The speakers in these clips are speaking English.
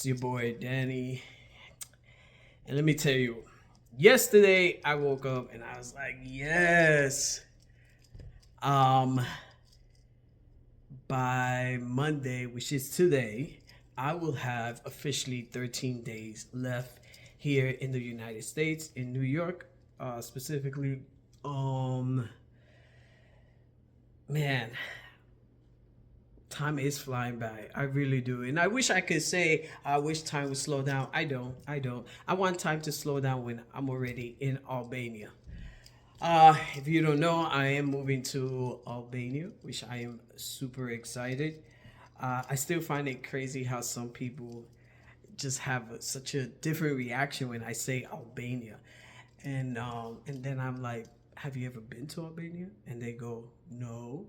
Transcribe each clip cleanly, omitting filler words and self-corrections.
It's your boy Danny. And let me tell you, yesterday I woke up and I was like, yes. Um by Monday, which is today, I will have officially 13 days left here in the United States, in New York, specifically. Um Man, time is flying by. I really do. And I wish I could say I wish time would slow down. I don't. I want time to slow down when I'm already in Albania. If you don't know, I am moving to Albania, which I am super excited. I still find it crazy how some people just have such a different reaction when I say Albania, and then I'm like, "Have you ever been to Albania?" And they go, "No,"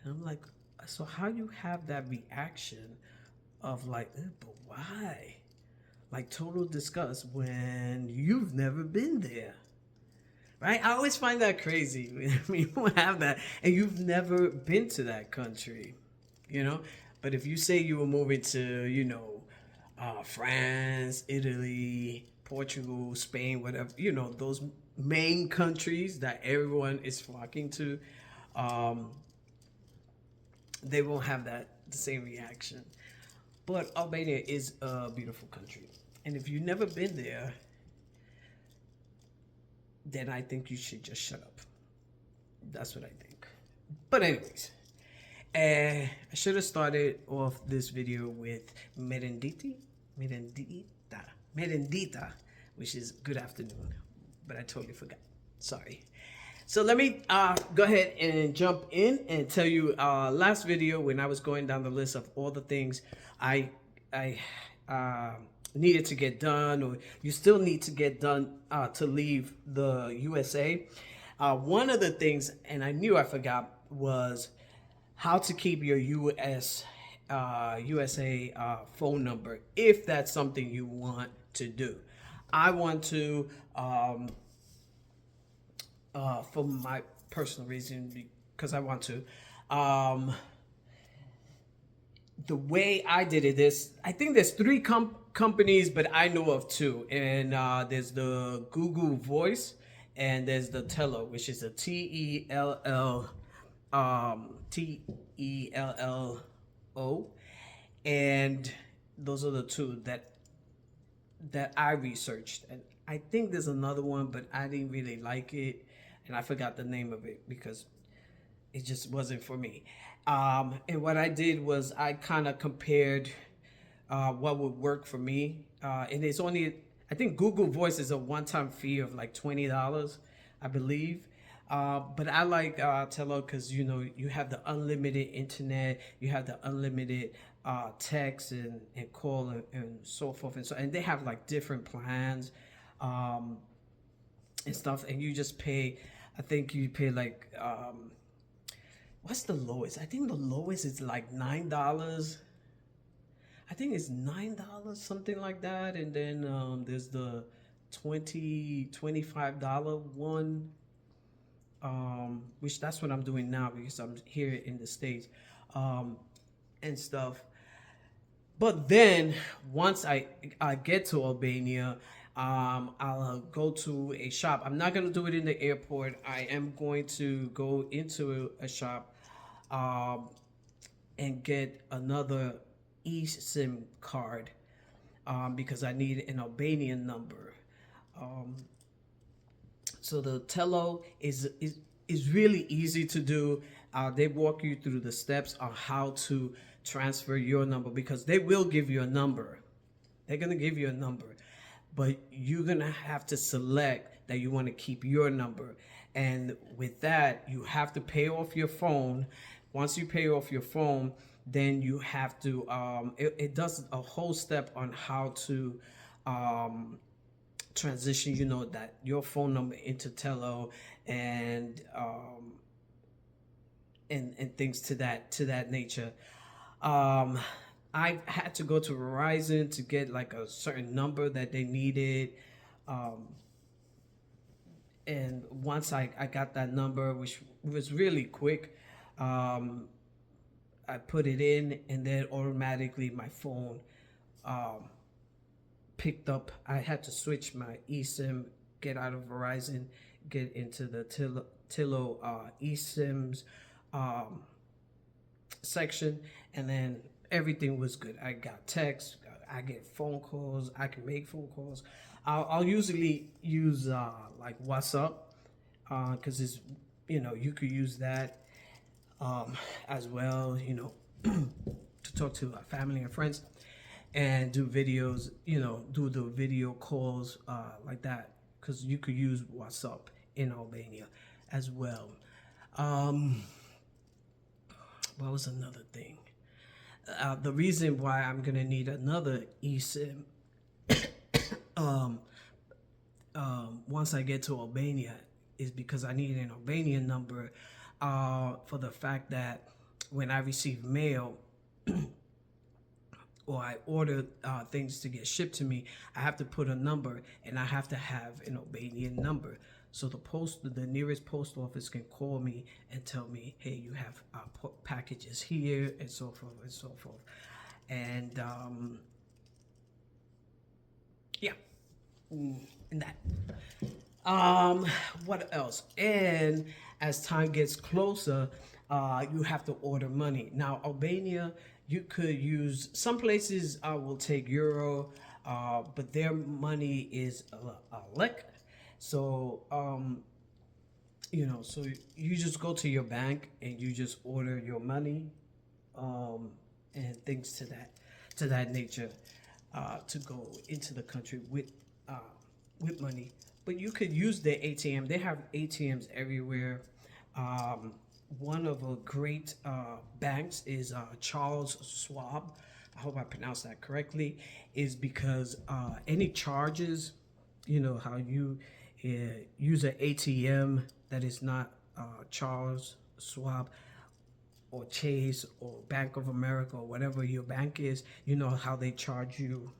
and I'm like, "So how you have that reaction of like, but why?" Like total disgust when you've never been there. Right? I always find that crazy when people have that and you've never been to that country, you know? But if you say you were moving to, France, Italy, Portugal, Spain, whatever, those main countries that everyone is flocking to, um, they won't have the same reaction. But Albania is a beautiful country. And if you've never been there, then I think you should just shut up. That's what I think. But anyways, I should have started off this video with merendita, merendita, which is good afternoon, but I totally forgot. Sorry. So let me go ahead and jump in and tell you last video when I was going down the list of all the things I needed to get done, or you still need to get done to leave the USA. One of the things, and I knew I forgot, was how to keep your USA phone number if that's something you want to do. I want to, for my personal reason, because I want to. The way I did it is, I think there's three companies, but I know of two, and there's the Google Voice, and there's the Tello, which is a Telllo, and those are the two that I researched, and I think there's another one, but I didn't really like it, and I forgot the name of it because it just wasn't for me. And what I did was I kind of compared what would work for me. And it's only, I think Google Voice is a one-time fee of like $20, I believe. But I like Tello because you have the unlimited internet, you have the unlimited text and call and so forth and they have like different plans and stuff, and you just pay. I think you pay like what's the lowest? I think the lowest is like $9. I think it's $9, something like that. And then there's the 25 dollars one, which that's what I'm doing now because I'm here in the States, and stuff. But then once I get to Albania, I'll go to a shop. I'm not gonna do it in the airport. I am going to go into a shop, um, and get another eSIM card, because I need an Albanian number. Um, so the Tello is really easy to do. They walk you through the steps on how to transfer your number because they will give you a number. They're gonna give you a number, but you're gonna have to select that you want to keep your number. And with that, you have to pay off your phone. Once you pay off your phone, then you have to. It does a whole step on how to um, transition. That your phone number into Tello and and things to that nature. Um, I had to go to Verizon to get like a certain number that they needed. Um, and once I got that number, which was really quick, um, I put it in, and then automatically my phone picked up. I had to switch my eSIM, get out of Verizon, get into the Tillo eSIMs section, and then everything was good. I got texts, I get phone calls, I can make phone calls. I'll usually use like WhatsApp, because it's, you could use that as well, to talk to family and friends and do videos, do the video calls like that, because you could use WhatsApp in Albania as well. What was another thing? The reason why I'm gonna need another eSIM once I get to Albania is because I need an Albanian number, for the fact that when I receive mail or I order things to get shipped to me, I have to put a number, and I have to have an Albanian number. So the nearest post office can call me and tell me, hey, you have packages here, and so forth and so forth. And yeah, and that. What else? And as time gets closer, you have to order money. Now, Albania, you could use, some places will take euro, but their money is a lek. So, so you just go to your bank and you just order your money, and things to that nature, to go into the country with money. But you could use their ATM. They have ATMs everywhere. One of the great banks is Charles Schwab. I hope I pronounced that correctly. Is because any charges, how you use an ATM that is not Charles Schwab or Chase or Bank of America or whatever your bank is, how they charge you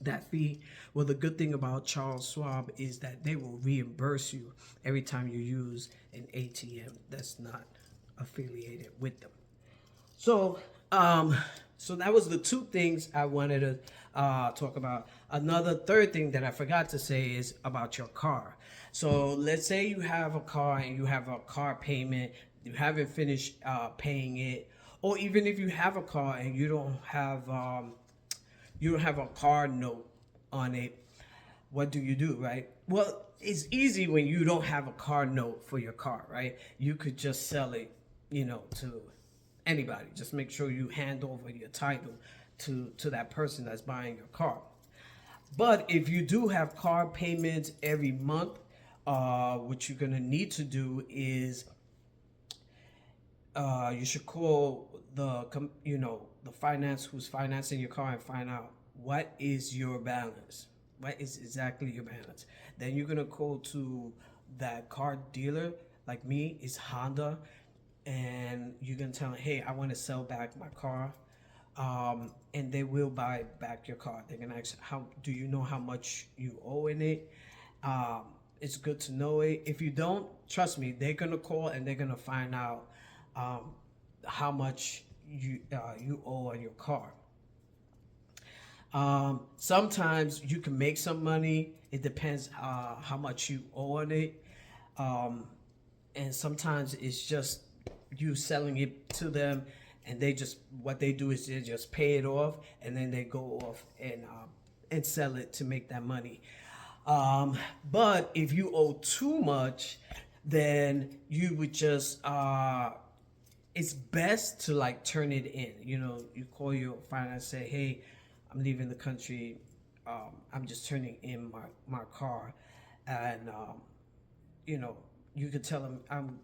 that fee. Well, the good thing about Charles Schwab is that they will reimburse you every time you use an ATM that's not affiliated with them. So, so that was the two things I wanted to talk about. Another third thing that I forgot to say is about your car. So let's say you have a car and you have a car payment, you haven't finished paying it, or even if you have a car and you don't have a car note on it, what do you do, right? Well, it's easy when you don't have a car note for your car, right? You could just sell it, to anybody. Just make sure you hand over your title to that person that's buying your car. But if you do have car payments every month, what you're gonna need to do is you should call the finance who's financing your car and find out what is your balance. What is exactly your balance? Then you're gonna go to that car dealer, like me, is Honda, and you're gonna tell them, hey, I want to sell back my car, and they will buy back your car. They're gonna ask, how do you know how much you owe in it? It's good to know it. If you don't, trust me, they're gonna call and they're gonna find out how much you owe on your car. Sometimes you can make some money. It depends how much you owe on it. And sometimes it's just you selling it to them, and what they do is they just pay it off, and then they go off and sell it to make that money. But if you owe too much, then you would just it's best to like turn it in. You call your finance, say, hey, I'm leaving the country. I'm just turning in my car, and you could tell them I'm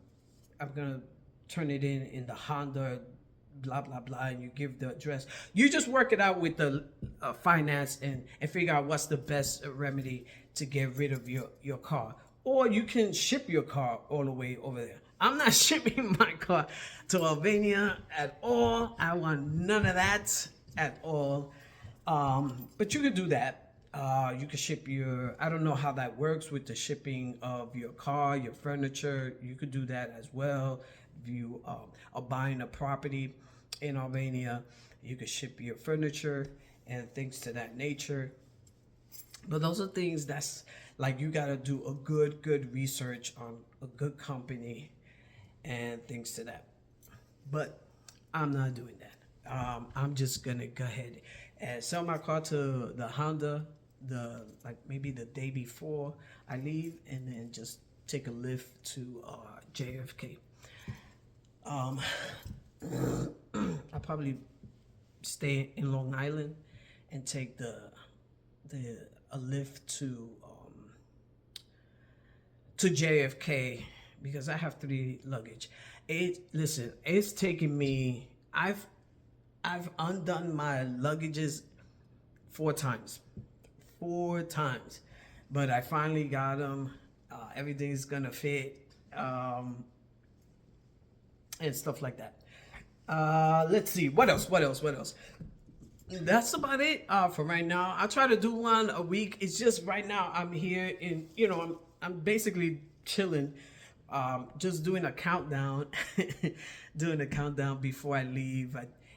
gonna turn it in the Honda, blah blah blah, and you give the address. You just work it out with the finance and figure out what's the best remedy to get rid of your car. Or you can ship your car all the way over there. I'm not shipping my car to Albania at all. I want none of that at all. But you could do that. You could ship I don't know how that works with the shipping of your car, your furniture. You could do that as well. If you are buying a property in Albania, you could ship your furniture and things to that nature. But those are things that's like you gotta do a good research on a good company and things to that. But I'm not doing that. I'm just gonna go ahead and sell my car to the Honda, the like maybe the day before I leave, and then just take a lift to JFK. Um, I'll probably stay in Long Island and take the a lift to JFK because I have 3 luggage. It's taking me. I've undone my luggages 4 times, 4 times, but I finally got them. Everything's gonna fit, and stuff like that. Let's see what else. That's about it for right now. I'll try to do one a week. It's just right now I'm here in, I'm basically chilling, just doing a countdown, doing a countdown before I leave.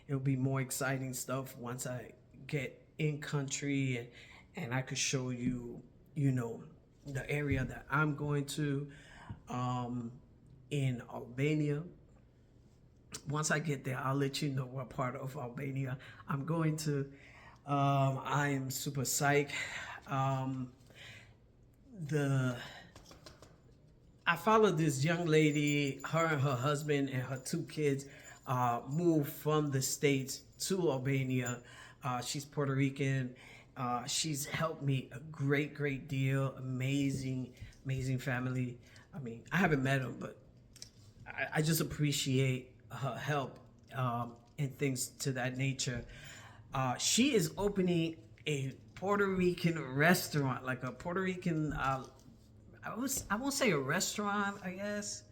It'll be more exciting stuff once I get in country, and I could show you, the area that I'm going to, in Albania. Once I get there, I'll let you know what part of Albania I'm going to. I am super psyched. I followed this young lady, her and her husband and her 2 kids moved from the States to Albania. She's Puerto Rican. She's helped me a great deal. Amazing family. I mean, I haven't met them, but I just appreciate her help and things to that nature. She is opening a Puerto Rican restaurant, like a Puerto Rican. I won't say a restaurant, I guess.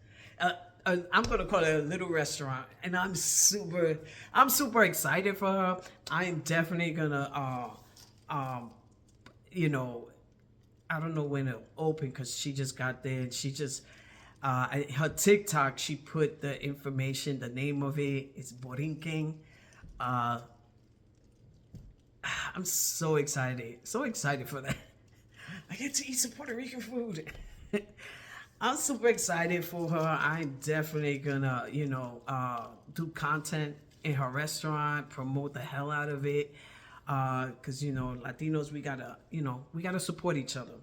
I'm gonna call it a little restaurant, and I'm super excited for her. I am definitely gonna, I don't know when it'll open because she just got there and she just. Her TikTok, she put the information, the name of it. It's Borinquen. I'm so excited for that. I get to eat some Puerto Rican food. I'm super excited for her. I'm definitely gonna, do content in her restaurant, promote the hell out of it. Cause Latinos, we gotta support each other.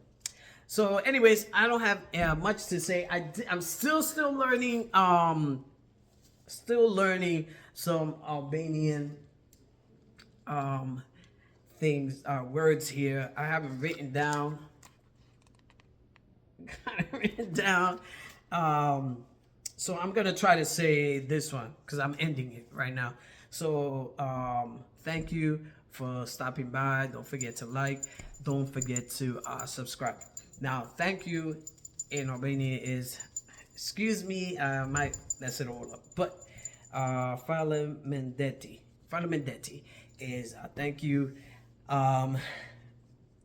So, anyways, I don't have much to say. I'm still learning. Still learning some Albanian things, words here. I haven't written down. So I'm gonna try to say this one because I'm ending it right now. So, thank you for stopping by. Don't forget to like. Don't forget to subscribe. Now, thank you in Albania is, excuse me, I might mess it all up, but Faleminderit is thank you. And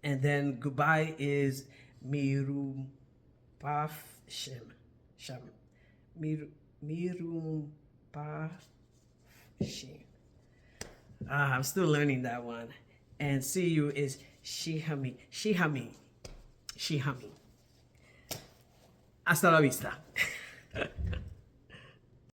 then goodbye is Mirumpafshim. Mirumpafshim. I'm still learning that one. And see you is Shihami. Hasta la vista.